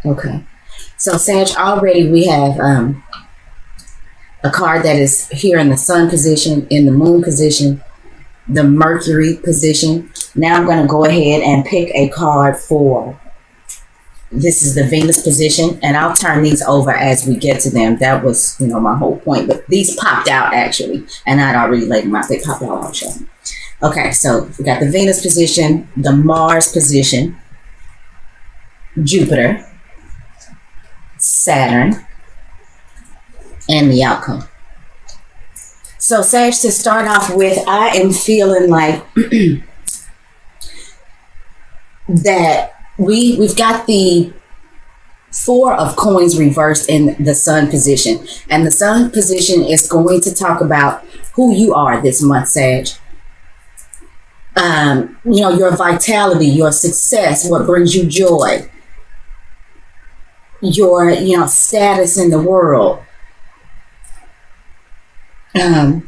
Okay. So Sag, already we have a card that is here in the sun position, in the moon position, the Mercury position. Now I'm going to go ahead and pick a card for, this is the Venus position, and I'll turn these over as we get to them. That was, my whole point, but these popped out actually, and I'd already laid them out. They popped out, I'll show them. Okay, so we got the Venus position, the Mars position, Jupiter, Saturn, and the outcome. So Sag, to start off with, I am feeling like that we've got the Four of Coins reversed in the Sun position. And the Sun position is going to talk about who you are this month, Sag. Your vitality, your success, what brings you joy, your status in the world. I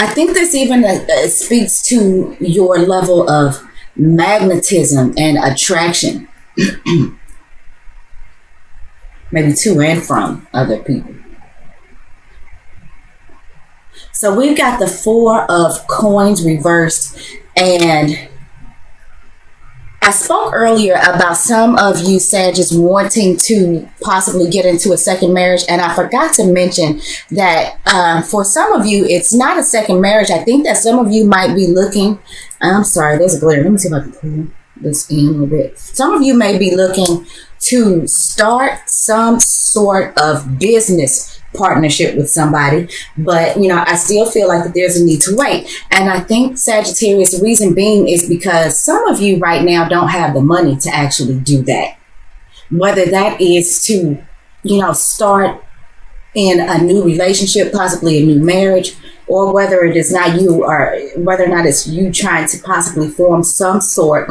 think this even speaks to your level of magnetism and attraction, maybe to and from other people. So we've got the Four of Coins reversed, and I spoke earlier about some of you Sagittarius wanting to possibly get into a second marriage, and I forgot to mention that for some of you, it's not a second marriage. I think that some of you might be looking, I'm sorry, there's a glare. Let me see if I can pull this in a little bit. Some of you may be looking to start some sort of business partnership with somebody, but I still feel like that there's a need to wait. And I think Sagittarius, the reason being is because some of you right now don't have the money to actually do that, whether that is to start in a new relationship, possibly a new marriage, or whether it is not you, or whether or not it's you trying to possibly form some sort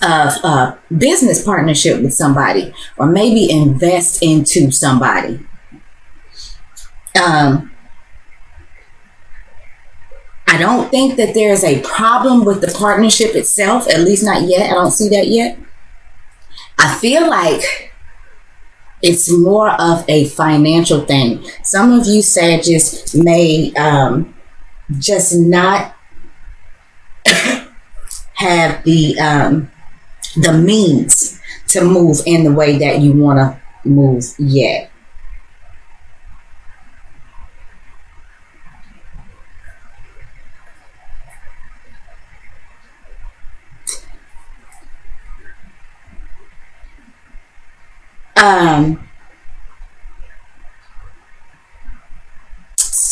of business partnership with somebody, or maybe invest into somebody. I don't think that there's a problem with the partnership itself, at least not yet. I don't see that yet. I feel like it's more of a financial thing. Some of you Sagittarius may just not have the means to move in the way that you want to move yet.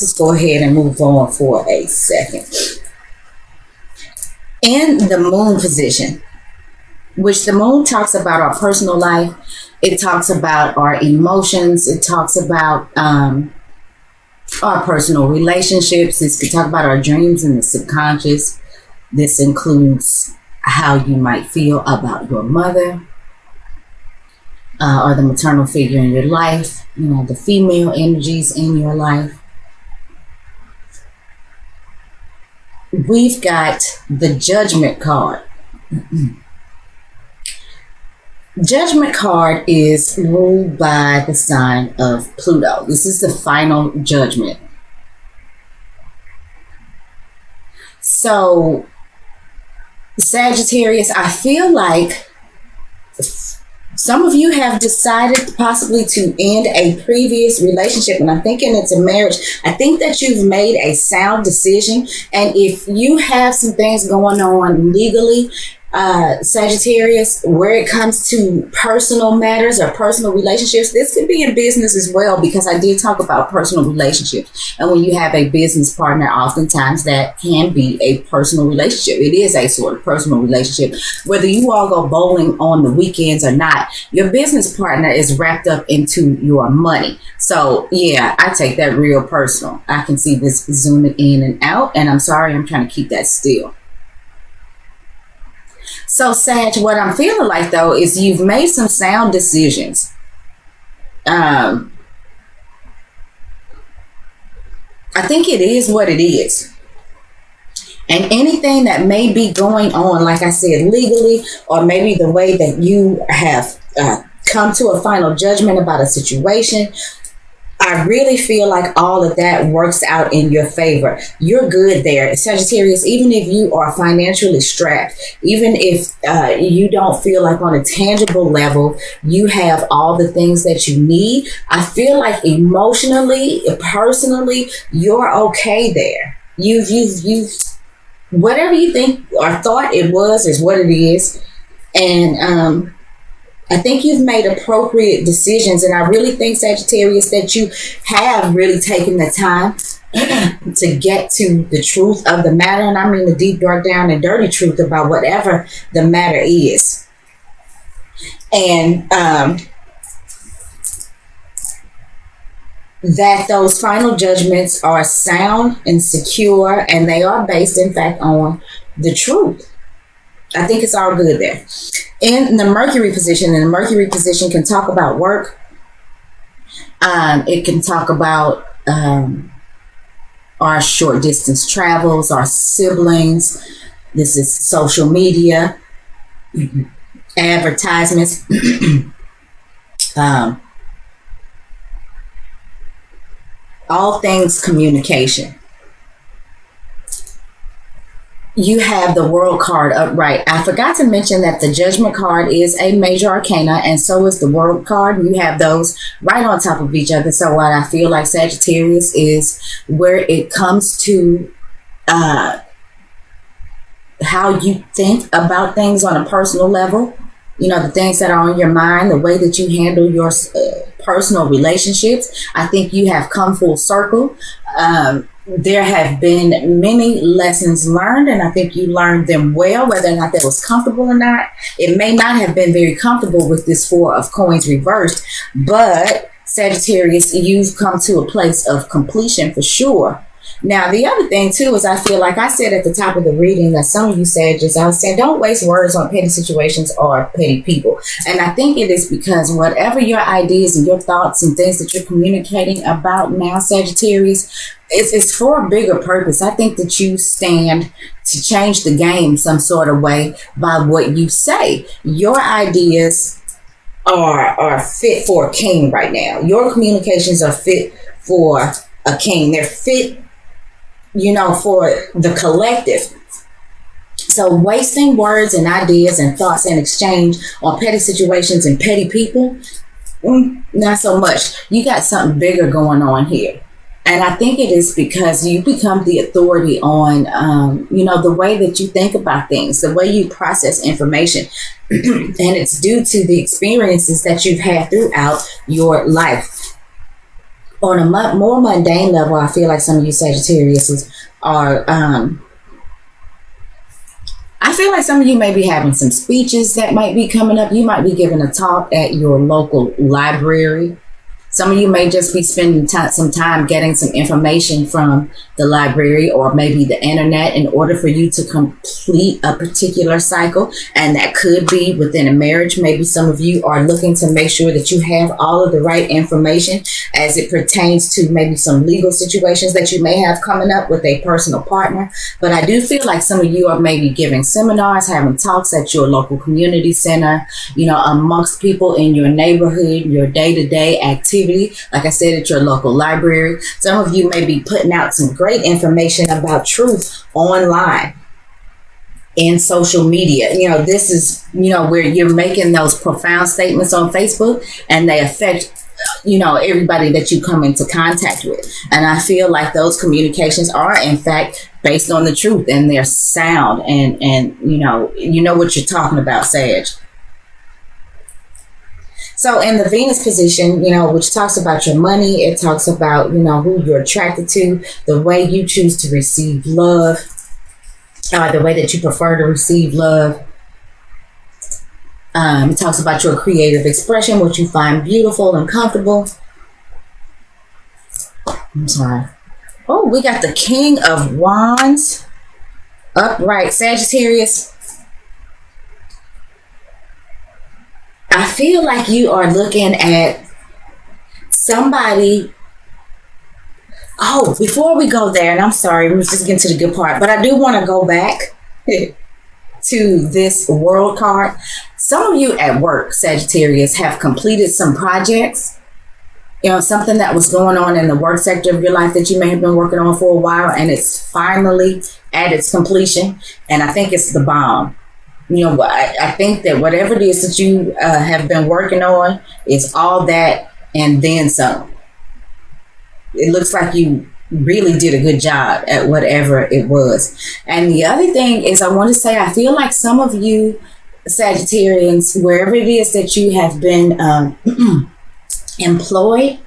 Let's go ahead and move on for a second. In the moon position, which the moon talks about our personal life, it talks about our emotions, it talks about our personal relationships, this could talk about our dreams and the subconscious. This includes how you might feel about your mother, or the maternal figure in your life, the female energies in your life. We've got the Judgment card. Judgment card is ruled by the sign of Pluto. This is the final judgment. So, Sagittarius, I feel like some of you have decided possibly to end a previous relationship, and I'm thinking it's a marriage. I think that you've made a sound decision, and if you have some things going on legally, Sagittarius, where it comes to personal matters or personal relationships, this could be in business as well, because I did talk about personal relationships. And when you have a business partner, oftentimes that can be a personal relationship. It is a sort of personal relationship. Whether you all go bowling on the weekends or not, your business partner is wrapped up into your money. So yeah, I take that real personal. I can see this zooming in and out, and I'm sorry, I'm trying to keep that still. So Sag, what I'm feeling like though is you've made some sound decisions. I think it is what it is. And anything that may be going on, like I said, legally, or maybe the way that you have come to a final judgment about a situation, I really feel like all of that works out in your favor. You're good there, Sagittarius. Even if you are financially strapped, even if you don't feel like on a tangible level you have all the things that you need, I feel like emotionally, personally, you're okay there. You've whatever you think or thought it was is what it is, and I think you've made appropriate decisions, and I really think, Sagittarius, that you have really taken the time to get to the truth of the matter, and I mean the deep, dark, down, and dirty truth about whatever the matter is. And that those final judgments are sound and secure, and they are based, in fact, on the truth. I think it's all good there. In the Mercury position, and the Mercury position can talk about work. It can talk about our short distance travels, our siblings. This is social media, advertisements. All things communication. You have the World card upright. I forgot to mention that the Judgment card is a major arcana, and so is the World card. You have those right on top of each other. So what I feel like, Sagittarius, is where it comes to how you think about things on a personal level. You know, the things that are on your mind, the way that you handle your personal relationships. I think you have come full circle. There have been many lessons learned, and I think you learned them well, whether or not that was comfortable or not. It may not have been very comfortable with this Four of Coins reversed, but Sagittarius, you've come to a place of completion for sure. Now, the other thing, too, is I feel like I said at the top of the reading that some of you said, just I was saying, don't waste words on petty situations or petty people. And I think it is because whatever your ideas and your thoughts and things that you're communicating about now, Sagittarius, it's for a bigger purpose. I think that you stand to change the game some sort of way by what you say. Your ideas are fit for a king right now. Your communications are fit for a king. They're fit, you know, for the collective. So wasting words and ideas and thoughts in exchange on petty situations and petty people, not so much. You got something bigger going on here. And I think it is because you become the authority on, you know, the way that you think about things, the way you process information. And it's due to the experiences that you've had throughout your life. On a more mundane level, I feel like some of you Sagittarius are, I feel like some of you may be having some speeches that might be coming up. You might be giving a talk at your local library. Some of you may just be spending some time getting some information from the library or maybe the internet in order for you to complete a particular cycle. And that could be within a marriage. Maybe some of you are looking to make sure that you have all of the right information as it pertains to maybe some legal situations that you may have coming up with a personal partner. But I do feel like some of you are maybe giving seminars, having talks at your local community center, you know, amongst people in your neighborhood, your day-to-day activities. Like I said, at your local library. Some of you may be putting out some great information about truth online in social media. You know, this is, you know, where you're making those profound statements on Facebook and they affect, you know, everybody that you come into contact with. And I feel like those communications are, in fact, based on the truth, and they're sound, and you know what you're talking about, Sag. So in the Venus position, you know, which talks about your money, it talks about, you know, who you're attracted to, the way you choose to receive love, the way that you prefer to receive love. It talks about your creative expression, what you find beautiful and comfortable. I'm sorry. Oh, we got the King of Wands upright, Sagittarius. I feel like you are looking at somebody Oh, before we go there, and I'm sorry, we're just getting to the good part, but I do want to go back to this world card. Some of you at work, Sagittarius, have completed some projects, something that was going on in the work sector of your life that you may have been working on for a while, and it's finally at its completion. And I think it's the bomb. I think that whatever it is that you have been working on is all that and then some. It looks like you really did a good job at whatever it was. And the other thing is, I want to say, I feel like some of you Sagittarians, wherever it is that you have been employed,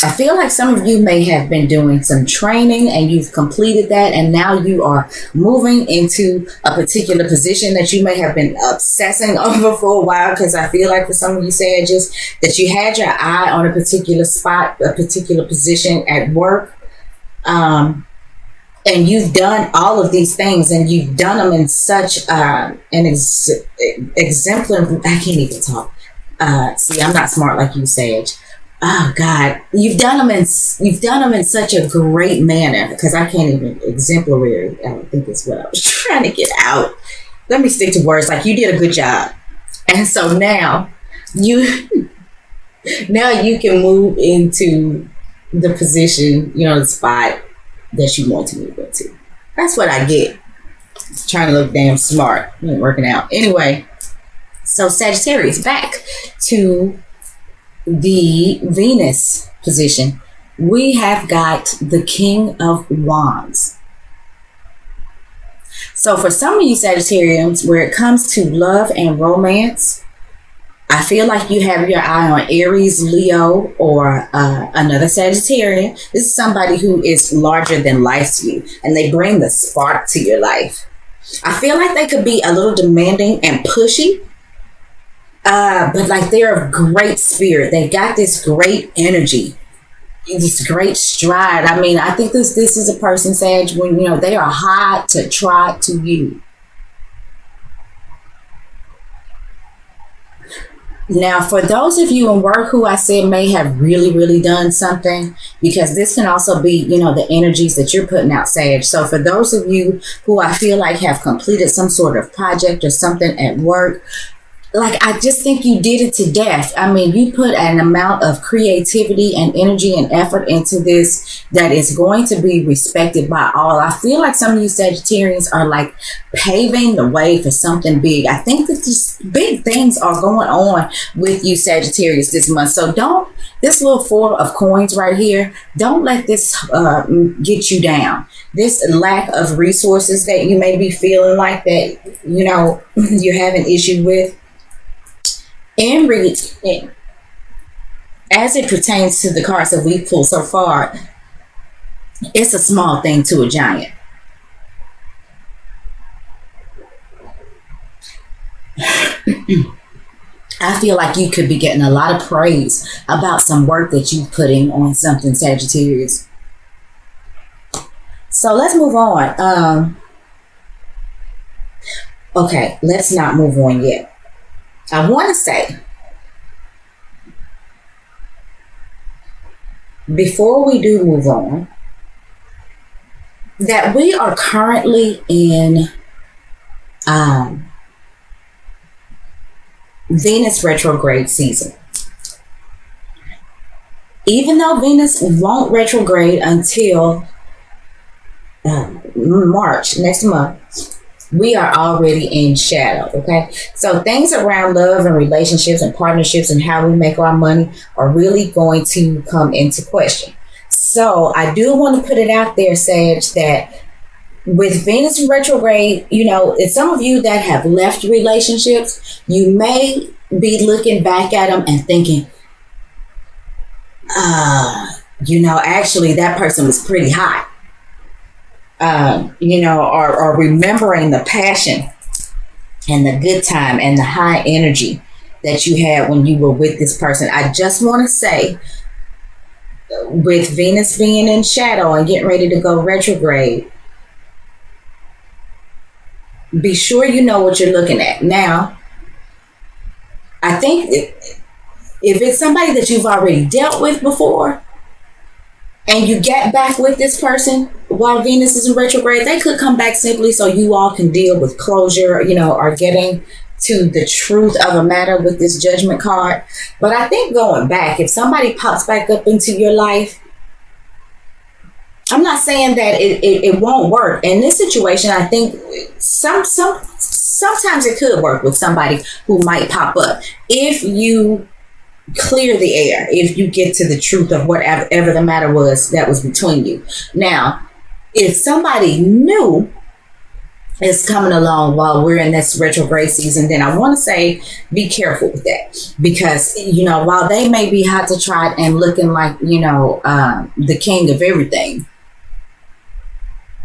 I feel like some of you may have been doing some training and you've completed that, and now you are moving into a particular position that you may have been obsessing over for a while, because I feel like for some of you Sagittarius that you had your eye on a particular spot, a particular position at work, and you've done all of these things, and you've done them in such an exemplar. I can't even talk. See, I'm not smart like you, Sage. Oh God, you've done them in such a great manner, because I can't even exemplary. I don't think it's what I was trying to get out. Let me stick to words. Like, you did a good job, and so now you can move into the position, the spot that you want to move into. That's what I get. Trying to look damn smart, ain't working out. Anyway, so Sagittarius, back to the Venus position. We have got the King of Wands. So for some of you Sagittarians, where it comes to love and romance, I feel like you have your eye on Aries, Leo, or another Sagittarian. This is somebody who is larger than life to you, and they bring the spark to your life. I feel like they could be a little demanding and pushy, but like, they're of great spirit. They got this great energy, this great stride. I mean, I think this is a person, Sag, when they are hard to try to you. Now, for those of you in work who I said may have really, really done something, because this can also be, the energies that you're putting out, Sage. So for those of you who I feel like have completed some sort of project or something at work, like, I just think you did it to death. I mean, you put an amount of creativity and energy and effort into this that is going to be respected by all. I feel like some of you Sagittarians are like paving the way for something big. I think that these big things are going on with you Sagittarius this month. So this little Four of Coins right here, don't let this get you down. This lack of resources that you may be feeling like that, you're having issue with. As it pertains to the cards that we've pulled so far, it's a small thing to a giant. I feel like you could be getting a lot of praise about some work that you're putting on something, Sagittarius. So let's move on. Okay, let's not move on yet. I want to say, before we do move on, that we are currently in Venus retrograde season. Even though Venus won't retrograde until March, next month, we are already in shadow, okay? So things around love and relationships and partnerships and how we make our money are really going to come into question. So I do want to put it out there, Sag, that with Venus in retrograde, it's some of you that have left relationships, you may be looking back at them and thinking, actually that person was pretty hot. Or remembering the passion and the good time and the high energy that you had when you were with this person. I just want to say, with Venus being in shadow and getting ready to go retrograde, be sure you know what you're looking at. Now, I think if it's somebody that you've already dealt with before, and you get back with this person while Venus is in retrograde, they could come back simply so you all can deal with closure, or getting to the truth of a matter with this Judgment card. But I think going back, if somebody pops back up into your life, I'm not saying that it won't work. In this situation, I think sometimes it could work with somebody who might pop up if you clear the air, if you get to the truth of whatever the matter was that was between you. Now, if somebody new is coming along while we're in this retrograde season, then I want to say be careful with that, because while they may be hot to trot and looking like the king of everything,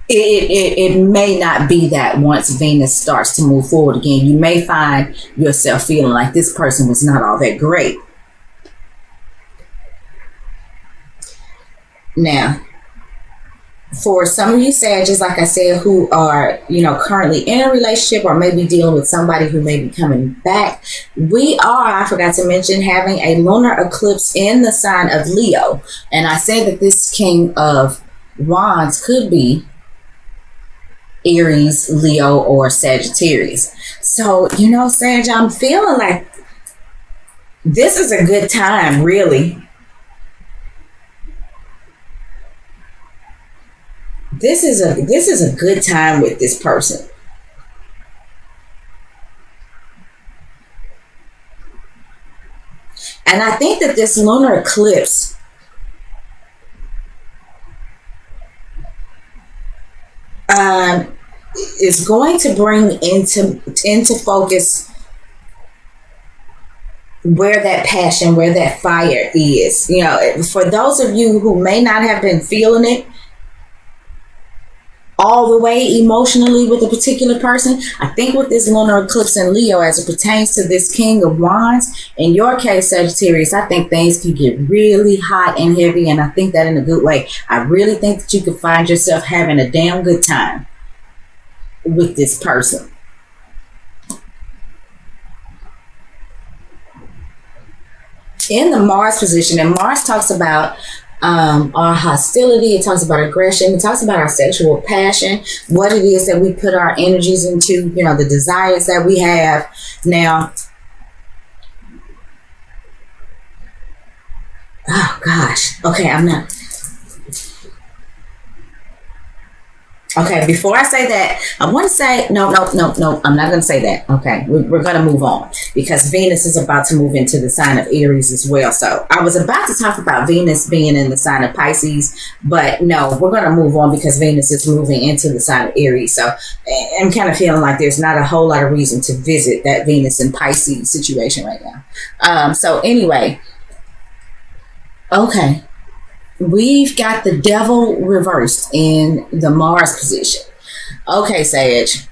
it may not be that. Once Venus starts to move forward again, you may find yourself feeling like this person was not all that great. Now, for some of you Sagittarius, like I said, who are, currently in a relationship or maybe dealing with somebody who may be coming back, I forgot to mention, having a lunar eclipse in the sign of Leo. And I said that this King of Wands could be Aries, Leo, or Sagittarius. So, Sag, I'm feeling like this is a good time, really. This is a good time with this person. And I think that this lunar eclipse is going to bring into focus where that passion, where that fire is. For those of you who may not have been feeling it all the way emotionally with a particular person, I think with this lunar eclipse in Leo, as it pertains to this King of Wands, in your case, Sagittarius, I think things can get really hot and heavy, and I think that in a good way. I really think that you could find yourself having a damn good time with this person. In the Mars position, and Mars talks about our hostility, it talks about aggression, it talks about our sexual passion, what it is that we put our energies into, the desires that we have. Now, oh gosh, okay, Okay, before I say that, I want to say, no, I'm not going to say that. Okay, we're going to move on, because Venus is about to move into the sign of Aries as well. So I was about to talk about Venus being in the sign of Pisces, but no, we're going to move on because Venus is moving into the sign of Aries. So I'm kind of feeling like there's not a whole lot of reason to visit that Venus and Pisces situation right now. So anyway, okay. We've got the devil reversed in the Mars position. Okay, Sage.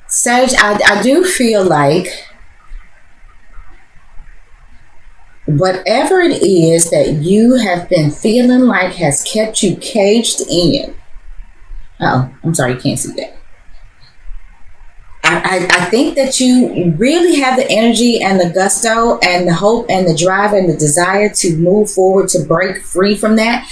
Sage, I do feel like whatever it is that you have been feeling like has kept you caged in. Oh, I'm sorry, you can't see that. I think that you really have the energy and the gusto and the hope and the drive and the desire to move forward, to break free from that.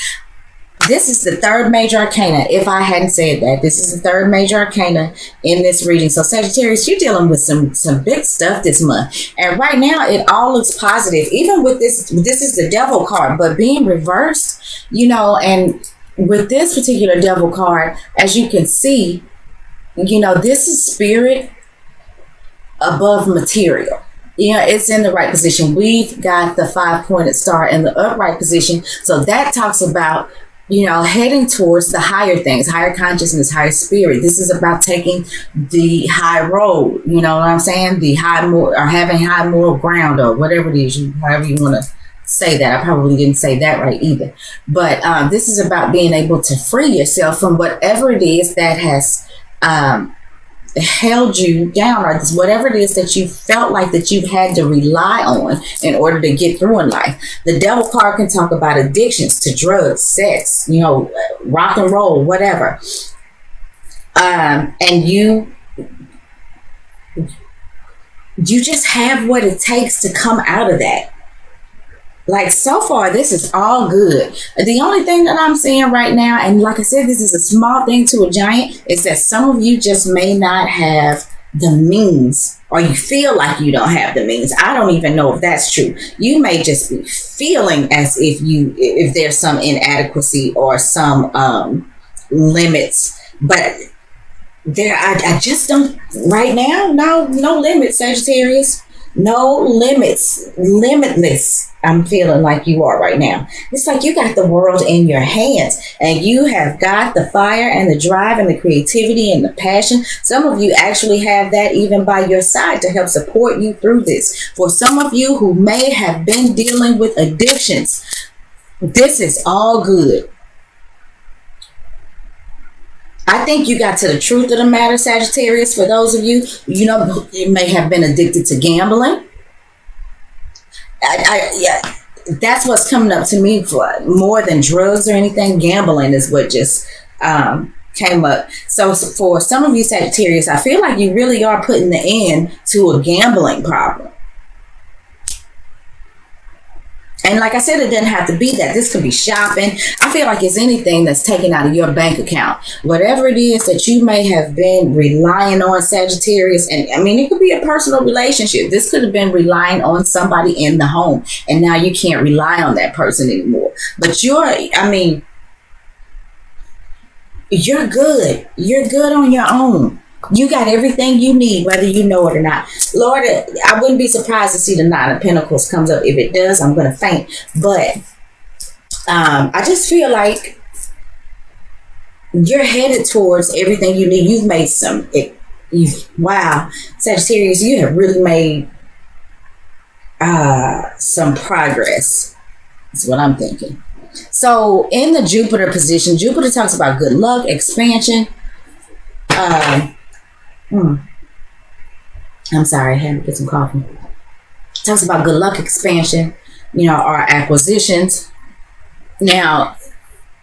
This is the third major arcana. If I hadn't said that, this is the third major arcana in this reading. So Sagittarius, you're dealing with some big stuff this month. And right now, it all looks positive. Even with this is the devil card, but being reversed, and with this particular devil card, as you can see, this is spirit above material. It's in the right position. We've got the 5-pointed star in the upright position. So that talks about heading towards the higher things, higher consciousness, higher spirit. This is about taking the high road, you know what I'm saying? The or having high moral ground, or whatever it is, however you want to say that. I probably didn't say that right either. But this is about being able to free yourself from whatever it is that has held you down, or whatever it is that you felt like that you had to rely on in order to get through in life. The devil card can talk about addictions to drugs, sex, rock and roll, whatever. And you just have what it takes to come out of that. Like, so far, this is all good. The only thing that I'm seeing right now, and like I said, this is a small thing to a giant, is that some of you just may not have the means, or you feel like you don't have the means. I don't even know if that's true. You may just be feeling as if there's some inadequacy or some limits, but I just don't right now. No limits, Sagittarius. No limits, limitless. I'm feeling like you are right now. It's like you got the world in your hands, and you have got the fire and the drive and the creativity and the passion. Some of you actually have that even by your side to help support you through this. For some of you who may have been dealing with addictions, this is all good. I think you got to the truth of the matter, Sagittarius. For those of you, you may have been addicted to gambling. Yeah, that's what's coming up to me for more than drugs or anything. Gambling is what just came up. So for some of you Sagittarius, I feel like you really are putting the end to a gambling problem. And like I said, it doesn't have to be that. This could be shopping. I feel like it's anything that's taken out of your bank account. Whatever it is that you may have been relying on, Sagittarius, and I mean, it could be a personal relationship. This could have been relying on somebody in the home, and now you can't rely on that person anymore. But you're good. You're good on your own. You got everything you need, whether you know it or not. Lord, I wouldn't be surprised to see the Nine of Pentacles comes up. If it does, I'm going to faint. But I just feel like you're headed towards everything you need. You've made wow, Sagittarius, you have really made some progress. That's what I'm thinking. So in the Jupiter position, Jupiter talks about good luck, expansion. I'm sorry, I had to get some coffee. Talks about good luck, expansion, our acquisitions. Now,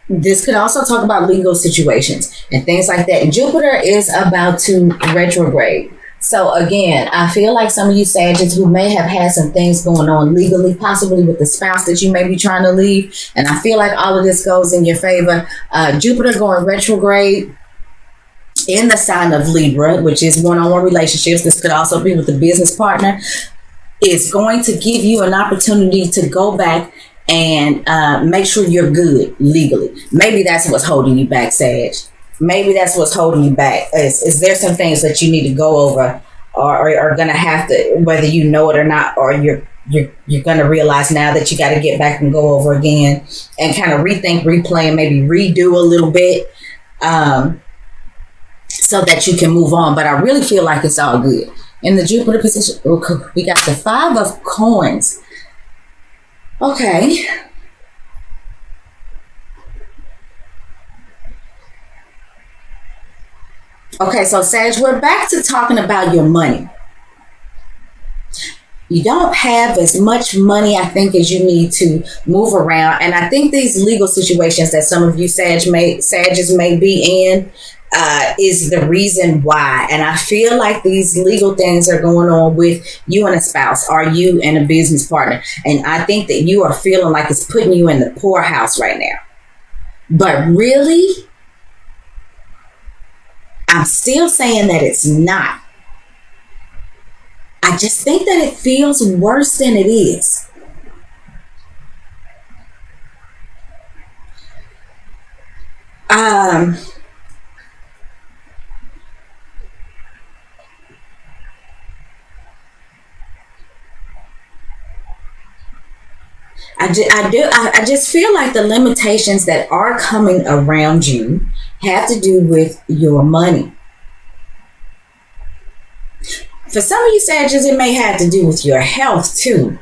this could also talk about legal situations and things like that. And Jupiter is about to retrograde. So again, I feel like some of you Sagittarius who may have had some things going on legally, possibly with the spouse that you may be trying to leave. And I feel like all of this goes in your favor. Jupiter going retrograde in the sign of Libra, which is one-on-one relationships. This could also be with a business partner. It's going to give you an opportunity to go back and make sure you're good legally. Maybe that's what's holding you back, Sag. Maybe that's what's holding you back. Is there some things that you need to go over, or are going to have to, whether you know it or not, or you're going to realize now that you got to get back and go over again and kind of rethink, replay, and maybe redo a little bit. So that you can move on. But I really feel like it's all good. In the Jupiter position, we got the Five of Coins. Okay. Okay, so Sag, we're back to talking about your money. You don't have as much money, I think, as you need to move around. And I think these legal situations that some of you Sages may be in, is the reason why. And I feel like these legal things are going on with you and a spouse, or you and a business partner. And I think that you are feeling like it's putting you in the poorhouse right now. But really, I'm still saying that it's not. I just think that it feels worse than it is. I just feel like the limitations that are coming around you have to do with your money. For some of you Sagittarius, it may have to do with your health too.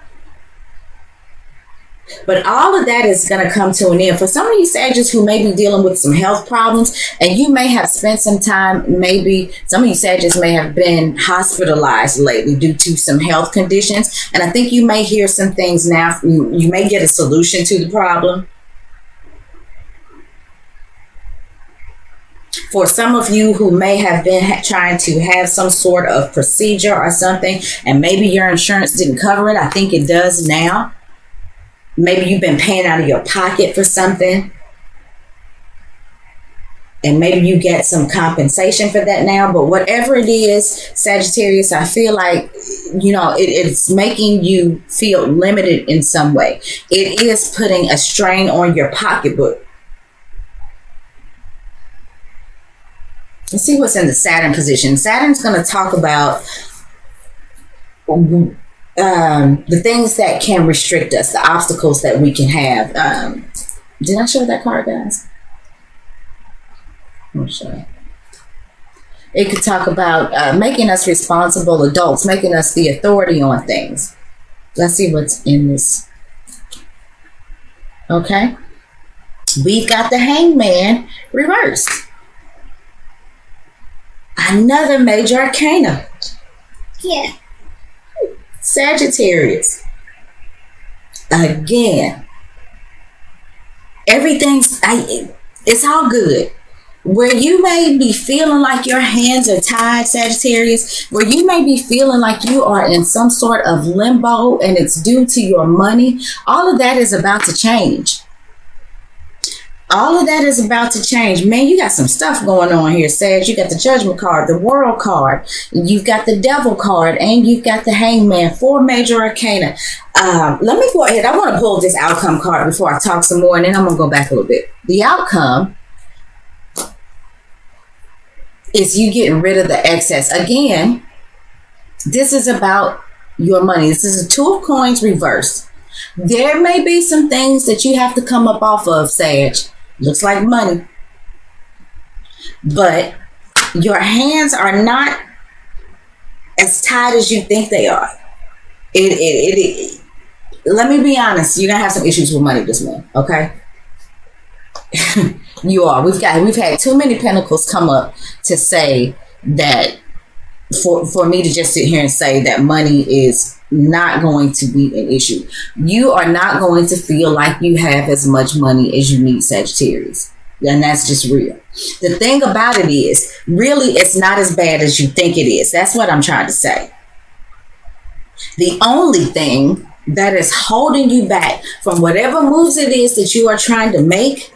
But all of that is going to come to an end. For some of you Sagittarius who may be dealing with some health problems, and you may have spent some time, maybe some of you Sagittarius may have been hospitalized lately due to some health conditions. And I think you may hear some things now. You may get a solution to the problem. For some of you who may have been trying to have some sort of procedure or something, and maybe your insurance didn't cover it, I think it does now. Maybe you've been paying out of your pocket for something, and maybe you get some compensation for that now. But whatever it is, Sagittarius, I feel like, it's making you feel limited in some way. It is putting a strain on your pocketbook. Let's see what's in the Saturn position. Saturn's going to talk about the things that can restrict us, the obstacles that we can have. Did I show that card, guys? I'm not sure. It could talk about making us responsible adults, making us the authority on things. Let's see what's in this. Okay. We've got the Hangman reversed. Another major arcana. Yeah. Sagittarius. Again. It's all good. Where you may be feeling like your hands are tied, Sagittarius, where you may be feeling like you are in some sort of limbo and it's due to your money, all of that is about to change. All of that is about to change. Man, you got some stuff going on here, Sag. You got the Judgment card, the World card, you've got the Devil card, and you've got the Hangman, 4 major arcana. Let me go ahead. I want to pull this outcome card before I talk some more, and then I'm going to go back a little bit. The outcome is you getting rid of the excess. Again, this is about your money. This is a 2 of coins reversed. There may be some things that you have to come up off of, Sag. Looks like money. But your hands are not as tight as you think they are. Let me be honest, you're gonna have some issues with money this month, okay? You are. We've had too many pentacles come up to say that for me to just sit here and say that money is not going to be an issue. You are not going to feel like you have as much money as you need, Sagittarius. And that's just real. The thing about it is, really, it's not as bad as you think it is. That's what I'm trying to say. The only thing that is holding you back from whatever moves it is that you are trying to make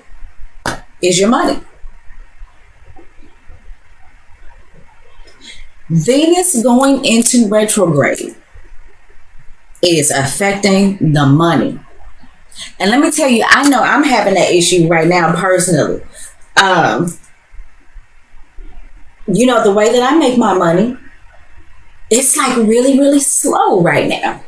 is your money. Venus going into retrograde is affecting the money. And let me tell you, I know I'm having that issue right now personally. The way that I make my money, it's like really, really slow right now.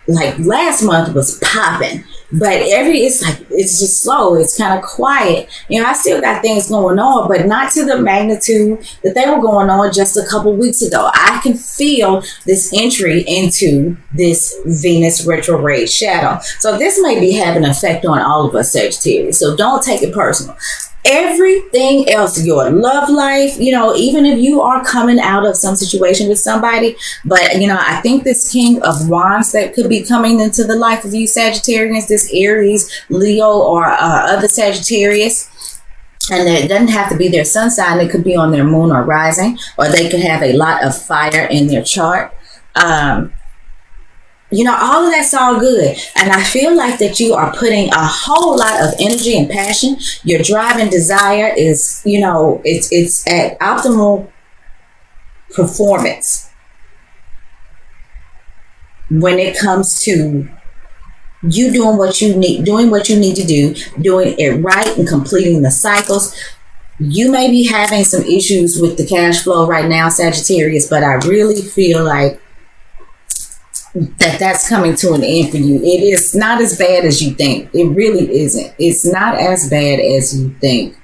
Like last month was popping, but it's just slow. It's kind of quiet. I still got things going on, but not to the magnitude that they were going on just a couple weeks ago. I can feel this entry into this Venus retrograde shadow. So this may be having an effect on all of us, Sagittarius. So don't take it personal. Everything else, your love life, even if you are coming out of some situation with somebody, but I think this King of Wands that could be coming into the life of you Sagittarians, this Aries, Leo, or other Sagittarius, and it doesn't have to be their sun sign, it could be on their moon or rising, or they could have a lot of fire in their chart. All of that's all good. And I feel like that you are putting a whole lot of energy and passion. Your drive and desire is, it's at optimal performance when it comes to you doing what you need to do, doing it right and completing the cycles. You may be having some issues with the cash flow right now, Sagittarius, but I really feel like that's coming to an end for you. It is not as bad as you think. It really isn't. It's not as bad as you think.